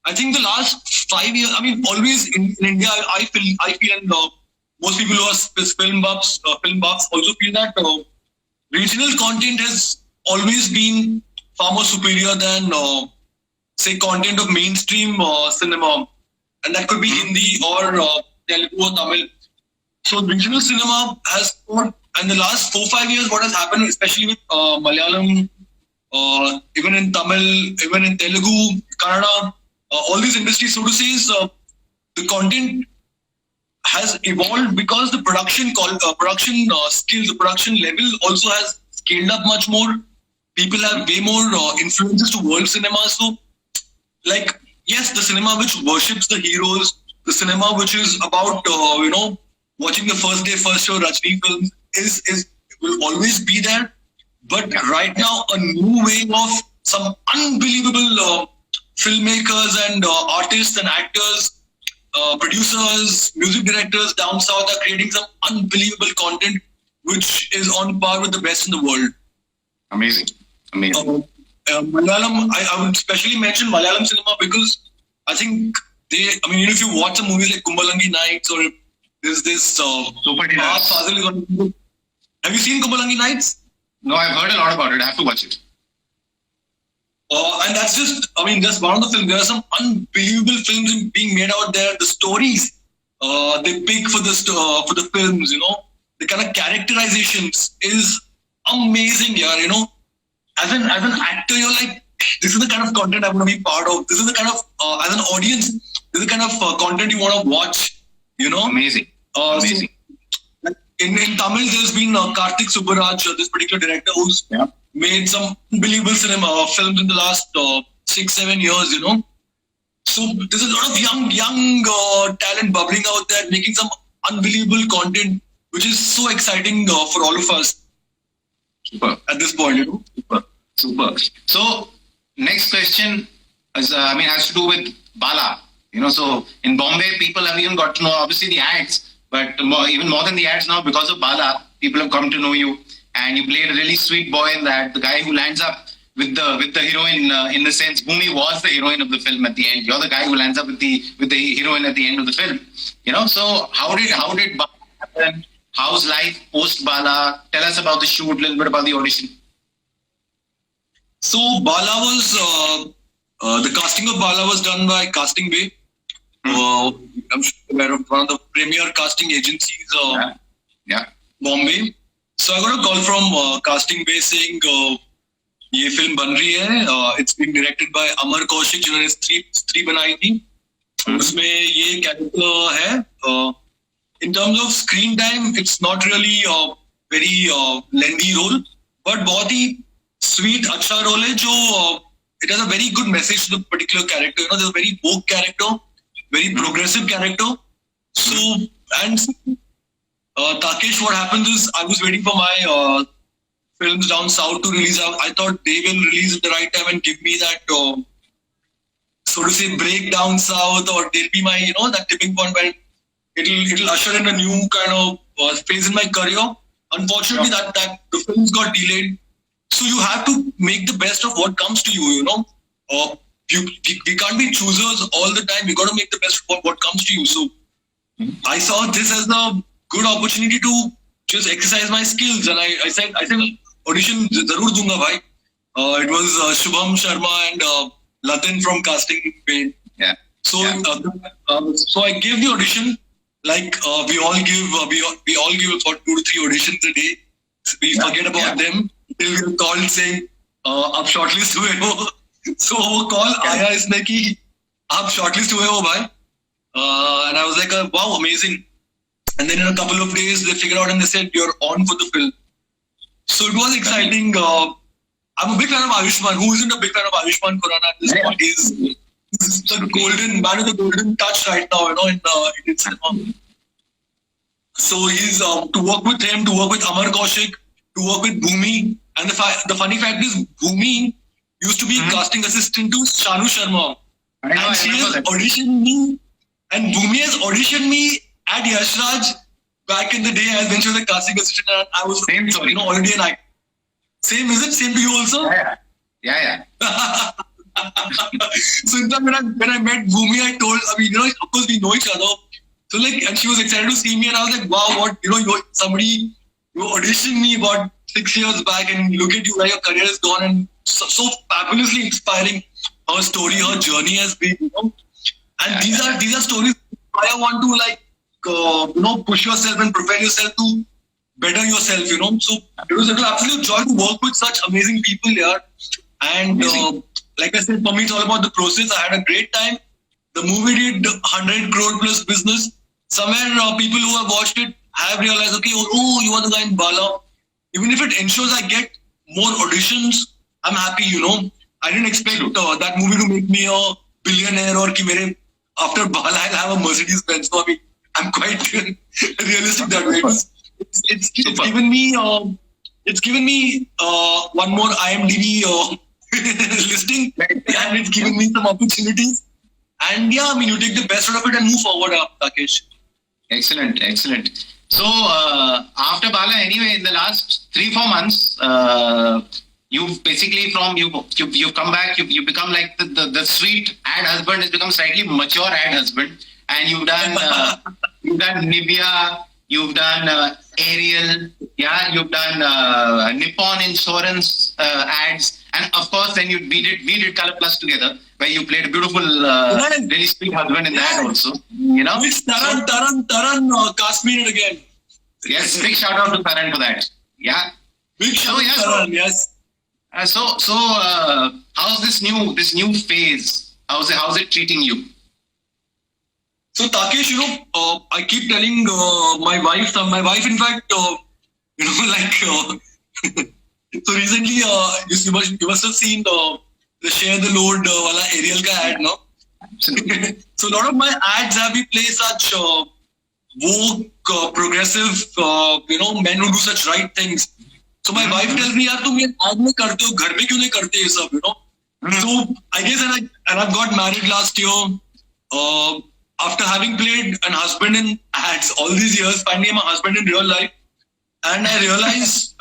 I think the last 5 years, I mean, always in India, I feel, and most people who are film buffs also feel that regional content has always been far more superior than, say, content of mainstream cinema. And that could be Hindi or Telugu or Tamil. So regional cinema has, in the last 4-5 years, what has happened, especially with Malayalam, even in Tamil, even in Telugu, Kannada, all these industries, so to say, is the content has evolved because the production skills, the production level also has scaled up much more. People have way more influences to world cinema. So, like, yes, the cinema which worships the heroes, the cinema which is about watching the first day, first show Rajni films will always be there. But right now, a new wave of some unbelievable filmmakers and artists and actors, producers, music directors down south are creating some unbelievable content which is on par with the best in the world. Amazing. Malayalam, I would especially mention Malayalam cinema because I think if you watch some movies like Kumbalangi Nights or there's this have you seen Kumbalangi Nights? No, I've heard a lot about it. I have to watch it. And that's just one of the films. There are some unbelievable films being made out there. The stories they pick for the films, the kind of characterizations is amazing, yeah. As an actor, you're like, this is the kind of content I want to be part of. This is the kind of as an audience, this is the kind of content you want to watch. Amazing. Amazing. So, in Tamil, there's been Karthik Subbaraj, this particular director who's made some unbelievable cinema films in the last 6-7 years, So there's a lot of young talent bubbling out there, making some unbelievable content, which is so exciting for all of us. Super. At this point, Super. So next question is, has to do with Bala. So in Bombay, people have even got to know, obviously, the ads, but even more than the ads now, because of Bala, people have come to know you. And you played a really sweet boy in that, the guy who lands up with the heroine. In the sense, Bhumi was the heroine of the film at the end. You're the guy who lands up with the heroine at the end of the film. So how did Bala happen? How's life post Bala? Tell us about the shoot, a little bit about the audition. So Bala was the casting of Bala was done by Casting Bay. I'm sure you're aware of one of the premier casting agencies, Bombay. So I got a call from Casting Bay saying, ये film बन रही है. It's being directed by Amar Kaushik जिन्होंने स्त्री बनाई थी. उसमें ये कैरेक्टर है. In terms of screen time, it's not really a very lengthy role, but बहुत ही sweet अच्छा role है जो it has a very good message to the particular character. You know, there's a very woke character, very progressive character. So and Takesh, what happens is I was waiting for my films down south to release. I thought they will release at the right time and give me that, so to say, break down south, or they'll be my, that tipping point where it'll usher in a new kind of phase in my career. Unfortunately, that the films got delayed. So you have to make the best of what comes to you. We can't be choosers all the time. We got to make the best of what comes to you. So I saw this as a good opportunity to just exercise my skills, and I said audition zarur dunga bhai. It was Shubham Sharma and Latin from casting. Yeah. So so I gave the audition. Like we all give about 2 to 3 auditions a day. We forget about them till we're called saying आप shortlist हुए हो. So वो call आया इसमें कि आप shortlist हुए हो भाई. And I was like, wow, amazing. And then in a couple of days, they figured out and they said, you're on for the film. So it was exciting. I'm a big fan of Ayushmann. Who isn't a big fan of Ayushmann Khurrana at this point? He's the man with the golden touch right now, in Indian cinema. So he's to work with him, to work with Amar Kaushik, to work with Bhumi. And the funny fact is, Bhumi used to be casting assistant to Shanu Sharma. And she has auditioned me. And Bhumi has auditioned me at Yash Raj back in the day as when she was a casting assistant, and I was already an actor. Same, is it? Same to you also? Yeah. So in fact, when I met Bhumi, I told, of course we know each other. So and she was excited to see me, and I was like, wow, what, you auditioned me about 6 years back, and look at you, where your career has gone, and so fabulously inspiring. Her story, her journey has been, and these are stories I want to push yourself and prepare yourself to better yourself, So it was an absolute joy to work with such amazing people here. And like I said, for me, it's all about the process. I had a great time. The movie did 100 crore plus business. Somewhere people who have watched it have realized, okay, oh, you are the guy in Bala. Even if it ensures I get more auditions, I'm happy, I didn't expect that movie to make me a billionaire or after Bala I'll have a Mercedes Benz. So I'm quite realistic that way. It's given me one more IMDb listing, and it's given me some opportunities. And you take the best out of it and move forward, Takesh. Excellent. So after Bala, anyway, in the last 3-4 months, you've basically you've come back, you become like the sweet ad husband has become slightly mature ad husband, and you've done Nivea, you've done Ariel, you've done Nippon Insurance ads, and of course then we did Color Plus together, where you played a beautiful, really sweet husband in that also. Which Taran cast me again. Yes, big shout out to Taran for that. Yeah. Big shout out to Taran, yes. So how's this new phase? How's it treating you? So Takesh, I keep telling my wife, in fact, so recently you must have seen the Share the Load wala Ariel ka ad, no? Absolutely. So a lot of my ads have been play such woke, progressive, men who do such right things. So my wife tells me, yaar, tum ye ad mein karte ho, ghar mein kyun nahi karte ye sab, So I guess, and I got married last year. After having played an husband in ads all these years, finally I'm a husband in real life. And I realized,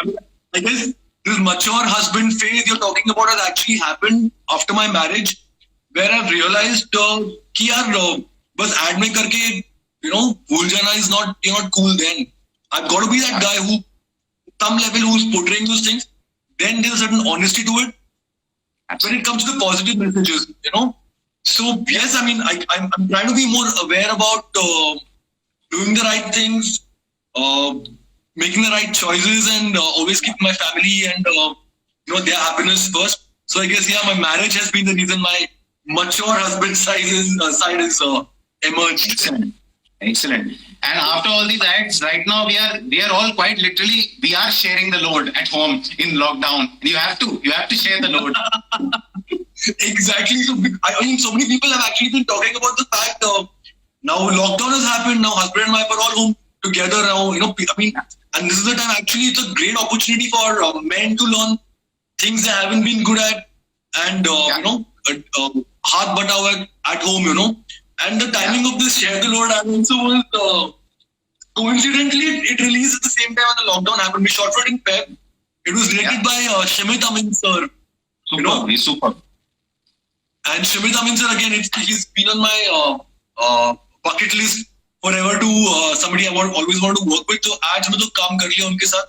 I guess this mature husband phase you're talking about has actually happened after my marriage, where I've realized कि यार बस ad में करके भूल जाना is not, you're not cool then. I've got to be that guy who, some level, who's portraying those things. Then there's a certain honesty to it. When it comes to the positive messages, So yes, I'm trying to be more aware about doing the right things, making the right choices, and always keep my family and their happiness first. So I guess my marriage has been the reason my mature husband side is emerged. Excellent. And after all these acts, right now we are all quite literally sharing the load at home in lockdown. You have to share the load. Exactly. So so many people have actually been talking about the fact now lockdown has happened. Now husband and wife are all home together now. And this is the time. Actually, it's a great opportunity for men to learn things they haven't been good at, and hard batao at home. And the timing of this share the load also was coincidentally it released at the same time when the lockdown happened. We shot for it in Feb. It was directed by Shamit Amin sir. He's super. And Shamit Amin sir again, he's been on my bucket list forever to somebody I always want to work with. So आज मैं तो काम कर लिया उनके साथ.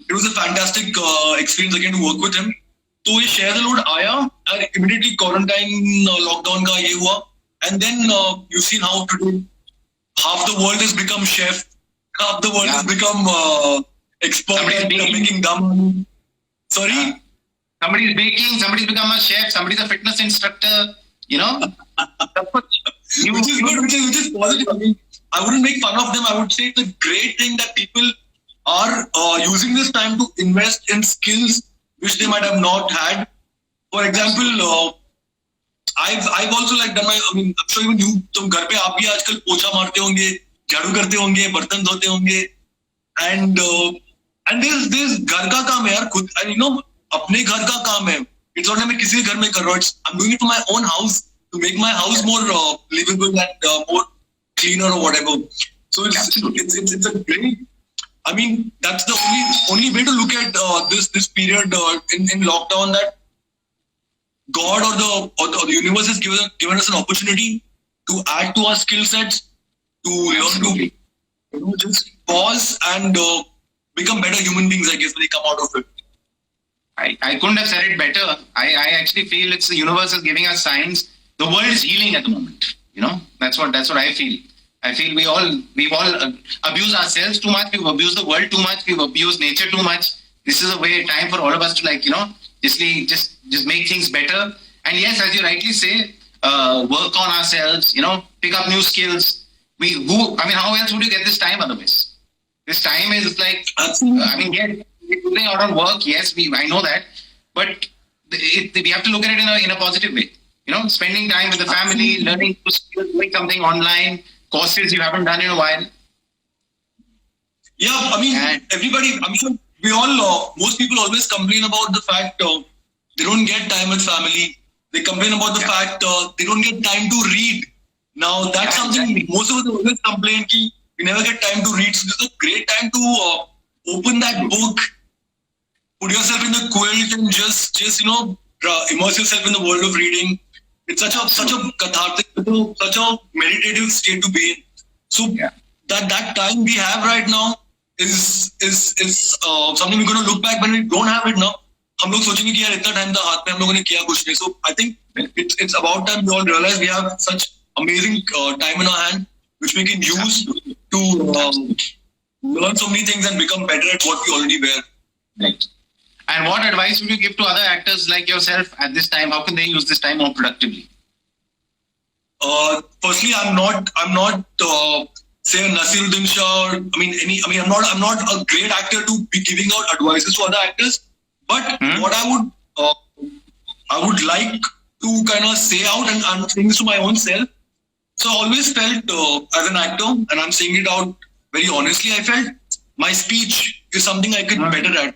It was a fantastic experience again to work with him. So ये share the load आया and immediately quarantine lockdown का ये हुआ. And then you've seen how today half the world has become chef, half the world has become expert at making dum. Sorry? Somebody's baking, somebody's become a chef, somebody's a fitness instructor, Which is good, which is positive. I wouldn't make fun of them. I would say it's a great thing that people are using this time to invest in skills which they might have not had. For example, I've also done my, I'm sure even you, तुम घर पे आप भी आजकल पोछा मारते होंगे, झाड़ू करते होंगे, बर्तन धोते होंगे, and this घर का काम है यार खुद, अपने घर का काम है. It's not मैं किसी के घर में कर रहा हूँ. I'm doing it for my own house to make my house more livable and more cleaner or whatever. So it's a great. That's the only way to look at this period in lockdown, that God or the universe has given us an opportunity to add to our skill sets, to learn to just pause and become better human beings, I guess, when they come out of it. I couldn't have said it better. I actually feel it's the universe is giving us signs. The world is healing at the moment. That's what I feel. I feel we've all abused ourselves too much. We've abused the world too much. We've abused nature too much. This is a time for all of us to just make things better. And yes, as you rightly say, work on ourselves. Pick up new skills. How else would you get this time otherwise? This time is yes, we're putting out on work. Yes, I know that, but we have to look at it in a positive way. Spending time with the family, learning new skills, doing something online, courses you haven't done in a while. Yeah, everybody, I'm sure we all, most people always complain about the fact they don't get time with family. They complain about the fact they don't get time to read. Now, that's something most of us always complain that we never get time to read. So this is a great time to open that book, put yourself in the quilt and just immerse yourself in the world of reading. It's such a cathartic, such a meditative state to be in. So that time we have right now is something we're going to look back when we don't have it now. हम लोग सोचेंगे कि यार इतना time था हाथ में हम लोगों ने किया कुछ नहीं. So I think it's about time we all realize we have such amazing time in our hand which we can use to learn so many things and become better at what we already were. Right. And what advice would you give to other actors like yourself at this time? How can they use this time more productively? Firstly, I'm not say Nasiruddin Shah. I'm not a great actor to be giving out advices to other actors. But what I would like to kind of say out, and I'm saying this to my own self. So I always felt as an actor, and I'm saying it out very honestly, I felt my speech is something I could be better at.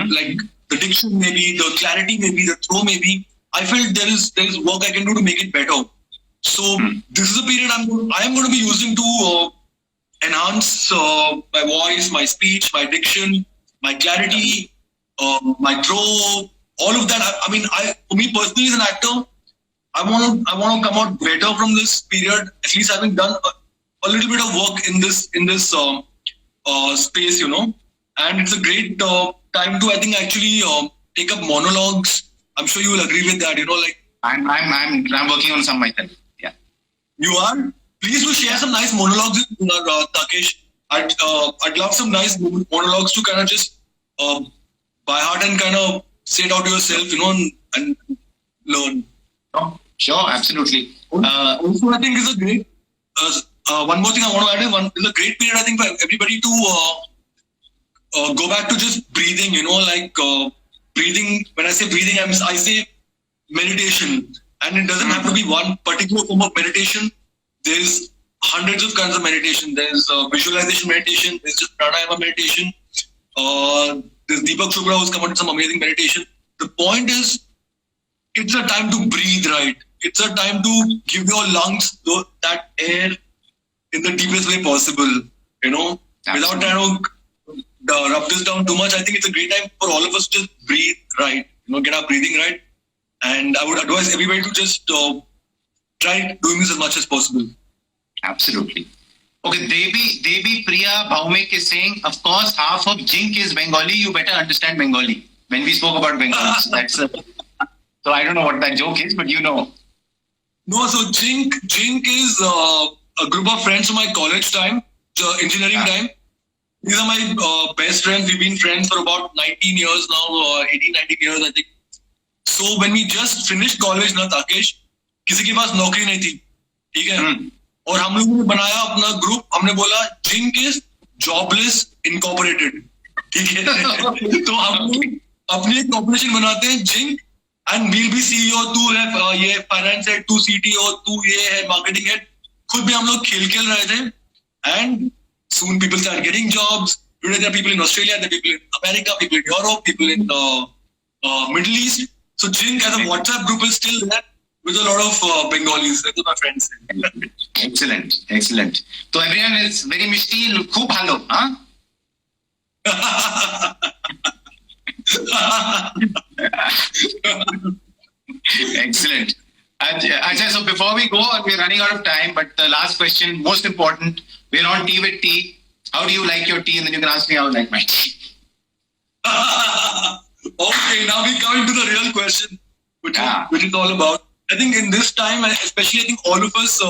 Like the diction maybe, the clarity maybe, the throw maybe. I felt there is work I can do to make it better. So this is a period I am going to be using to enhance my voice, my speech, my diction, my clarity, my throw, all of that. For me personally as an actor, I want to come out better from this period. At least having done a little bit of work in this space, And it's a great time to, I think, actually take up monologues. I'm sure you will agree with that. I'm working on some myself. Yeah. You are? Please do share some nice monologues with Takesh. I'd love some nice monologues to kind of just by heart and kind of say it out to yourself, and learn. Sure, absolutely. Also, I think is a great. One more thing I want to add is a great period, I think, for everybody to go back to just breathing. Breathing. When I say breathing, I say meditation, and it doesn't have to be one particular form of meditation. There's hundreds of kinds of meditation. There's visualization meditation. There's just pranayama meditation. There's Deepak Chopra who's come out with some amazing meditation. The point is, it's a time to breathe right. It's a time to give your lungs that air in the deepest way possible. Without trying to rub this down too much. I think it's a great time for all of us to just breathe right. Get our breathing right. And I would advise everybody to just try doing this as much as possible. Absolutely. Okay, Devi Priya Bhaumik is saying, of course, half of Jink is Bengali. You better understand Bengali. When we spoke about Bengali, so I don't know what that joke is, but you know. No, so Jink is a group of friends from my college time, engineering time. These are my best friends. We've been friends for about 19 years now, 18, 19 years, I think. So when we just finished college, Takesh, किसी के पास नौकरी नहीं थी, ठीक है? और हम लोगों ने बनाया अपना ग्रुप. हमने बोला जिंक इज जॉबलेस इनकॉर्पोरेटेड, ठीक है? तो हम अपनी एक कॉर्पोरेशन बनाते हैं जिंक, एंड वील बी सीईओ, तू है ये फाइनेंस हेड, तू सीटीओ, तू ये है मार्केटिंग हेड. खुद भी हम लोग खेल रहे थे, and soon people start getting jobs. Today there are people in Australia, there are people in America, people in Europe, people in Middle East. So Jink as a WhatsApp group is still there with a lot of Bengalis. Those are my friends. Excellent. So everyone is very mishti, khub bhalo, huh? Excellent. Ajay, so before we go, we're running out of time, but the last question, most important, we're on Tea with Tea. How do you like your tea? And then you can ask me how I like my tea. Okay, now we come into the real question, which is all about. I think in this time, especially I think all of us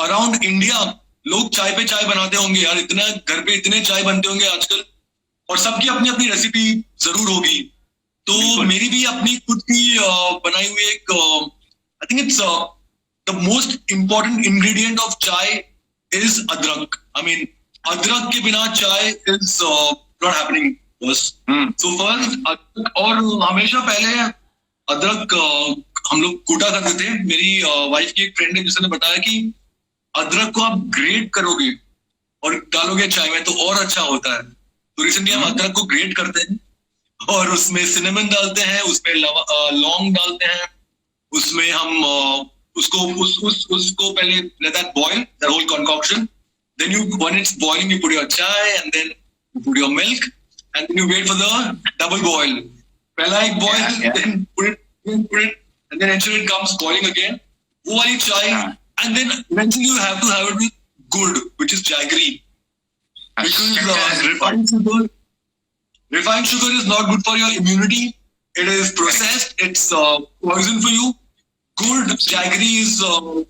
around India, लोग चाय पे चाय बनाते होंगे यार. इतना घर पे इतने चाय बनते होंगे आजकल, और सबकी अपनी अपनी रेसिपी जरूर होगी. तो मेरी भी अपनी खुद की बनाई हुई एक, I think it's the most important ingredient of chai is adrak. I mean, adrak के बिना chai is not happening. So first, और हमेशा पहले अदरक हम लोग कूटा करते थे. मेरी वाइफ की एक फ्रेंड है जिसने बताया कि अदरक को आप ग्रेट करोगे और डालोगे चाय में तो और अच्छा होता है. तो रिसेंटली हम अदरक को ग्रेट करते हैं और उसमें सिनेमन डालते हैं, उसमें लौंग डालते हैं, उसमें हम उसको पहले let that boil, the whole concoction. Then when it's boiling, you put your chai and then you put your milk and then you wait for the double boil. पहला एक boil, then put it, and then ensure it comes boiling again. वो वाली chai, and then eventually you have to have it with good, which is jaggery. Because refined sugar is not good for your immunity. It is processed. It's poison for you. Good jaggery is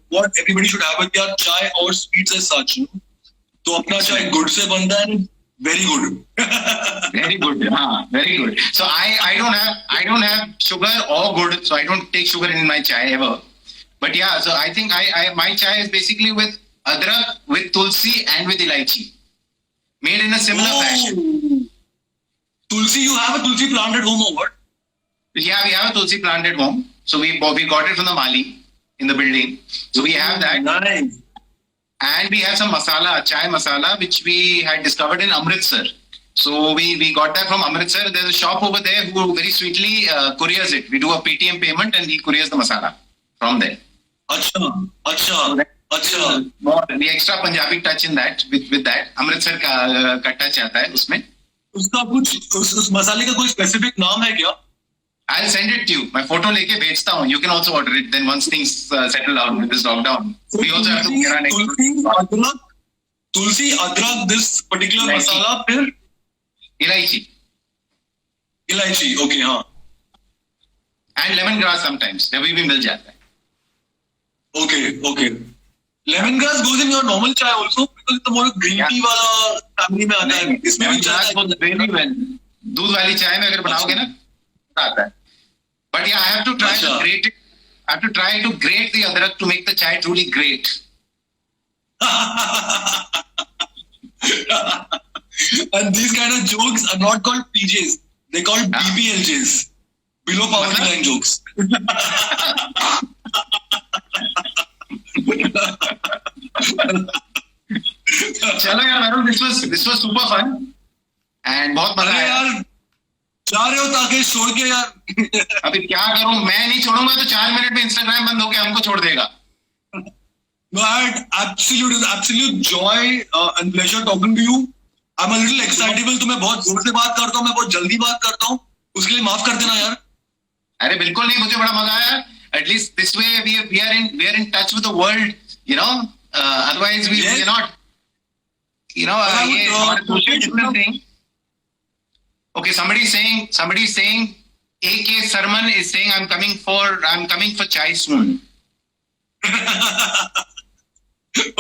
what everybody should have with their chai or sweets as such. तो अपना chai good से बनता है, very good. Very good. Very good. So I don't have sugar or good, so I don't take sugar in my chai ever. But yeah, so I think my chai is basically with adrak, with tulsi, and with ilaichi, made in a similar fashion. Tulsi, you have a tulsi plant at home or what? Yeah, we have a tulsi plant at home. So we got it from the Mali in the building. So we have that. Nice. And we have some masala, chai masala, which we had discovered in Amritsar. So we got that from Amritsar. There's a shop over there who very sweetly couriers it. We do a PTM payment and he couriers the masala from there. Acha. The extra Punjabi touch in that, with that. Amritsar ka touch आता है उसमें. उसका कुछ उस मसाले का कोई specific नाम है क्या? I'll send it to you. मैं फोटो लेके भेजता हूँ. You can also order it. Then once things settle down with this lockdown, we also have to get our next. Tulsi, adrak, this particular masala, फिर Ilaichi. Okay, हाँ. And lemongrass sometimes. कभी भी मिल जाता है. Okay. Lemongrass goes in your normal chai also because it's more green tea वाला family में आता है. इसमें भी Lemongrass goes very well. दूध वाली चाय में अगर बनाओगे ना आता है. But yeah, I have to try to अच्छा. grate it. I have to try to grate the adrak to make the chai truly great. And these kind of jokes are not called PJs. They're called Yeah. BPLJs. Below poverty मतलब? line jokes. चलो यार Varun, this was super fun and बहुत मजा अरे आया. यार जा रहे हो ताकि छोड़ के यार. अभी क्या करूं, मैं नहीं छोड़ूंगा तो 4 मिनट में इंस्टाग्राम बंद होके हमको छोड़ देगा. No, I had absolute joy and pleasure talking to you. I'm a little excitable. तो मैं बहुत जोर से बात करता हूँ, मैं बहुत जल्दी बात करता हूँ. उसके लिए माफ कर देना यार. अरे बिल्कुल नहीं, मुझे बड़ा मजा आया. At least this way we are in touch with the world, you know. Otherwise we Yes. are not. You know, ये हमारे social distancing. Okay, somebody is saying AK Sarman is saying I'm coming for chai soon.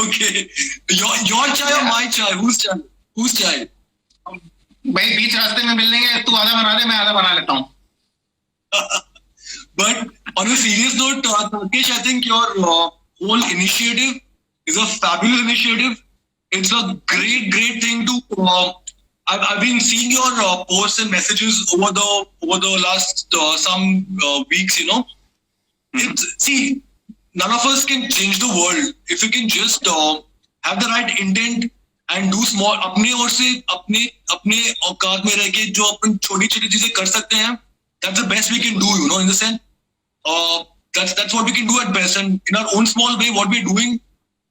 Okay. Your chai or my chai? Whose chai? Whose chai? भाई बीच रास्ते में मिल लेंगे, तू आधा बना दे, मैं आधा बना लेता हूँ. But on a serious note, Takesh, I think your whole initiative is a fabulous initiative. It's a great thing to. I've been seeing your posts and messages over the last some weeks. You know, see, none of us can change the world if we can just have the right intent and do small. अपने ओर से अपने औकात में रह के जो अपन छोटी चीजें कर सकते हैं. That's the best we can do, you know, in the sense. That's what we can do at best, and in our own small way, what we're doing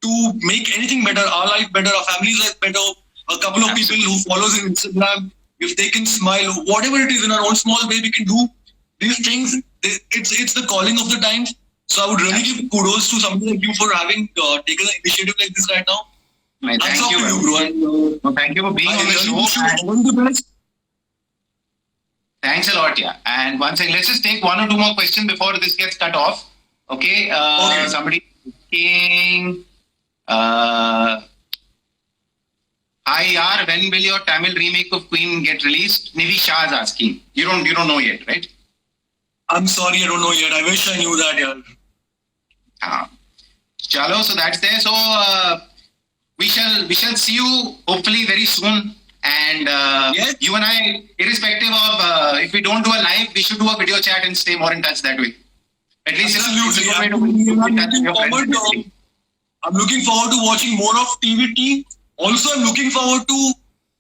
to make anything better, our life better, our family's life better. A couple of people who follows in Instagram, if they can smile, whatever it is, in our own small way, we can do these things. It's the calling of the times. So I would really give kudos to somebody like you for having taken an initiative like this right now. Hats off to you, bro. And, Thank you for being I on the really wish you show. all the best. Thanks a lot, yeah. And one second, let's just take one or two more questions before this gets cut off. Okay. Okay. Somebody asking, hi yaar, when will your Tamil remake of Queen get released? Nivi Shah is asking. You don't know yet, right? I'm sorry, I don't know yet. I wish I knew that, yeah. Chalo, so that's there. So we shall see you hopefully very soon. And Yes. you and I, irrespective of if we don't do a live, we should do a video chat and stay more in touch that way. At least Absolutely. it's a good way to keep in touch with your friends. I'm looking forward to watching more of TVT. Also, I'm looking forward to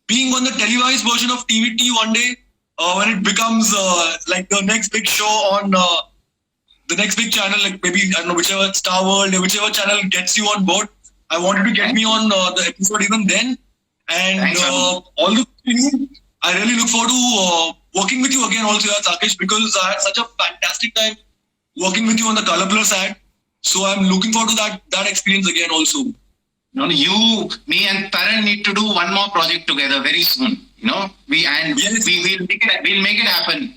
being on the televised version of TVT one day when it becomes like the next big show on the next big channel, like maybe, I don't know, whichever Star World, whichever channel gets you on board. I wanted to get me on the episode even then. And Thanks, all the I really look forward to working with you again also, Takesh, because I had such a fantastic time working with you on the Color Plus ad. So I'm looking forward to that experience again also. No, you, me, and Taran need to do one more project together very soon. You know, Yes. we'll make it happen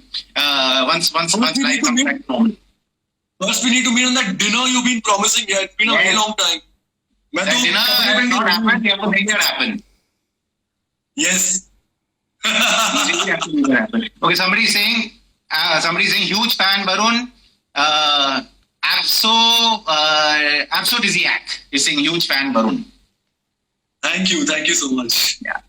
once we life need to comes meet. back home. First, we need to meet on that dinner you've been promising. Yeah, it's been a very Yes. long time. मैं That तो dinner कपड़े has पहन के not ready happened. हूँ. You have to make that happen. Yes. You really have to make that happen. Okay, somebody is saying huge fan, Varun. Aphrodisiac is saying huge fan, Varun. Thank you so much. Yeah.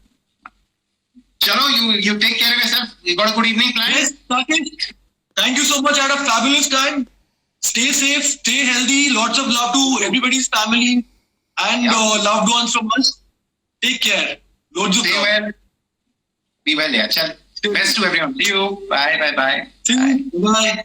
Chalo, you take care of yourself. You got a good evening planned? Yes, Takesh. Thank you so much. I had a fabulous time. Stay safe, stay healthy. Lots of love to everybody's family and loved ones from us. Take care. Loads of Stay love. well. Be well, yeah. Chal. Best to everyone. See you. Bye. See you. Bye.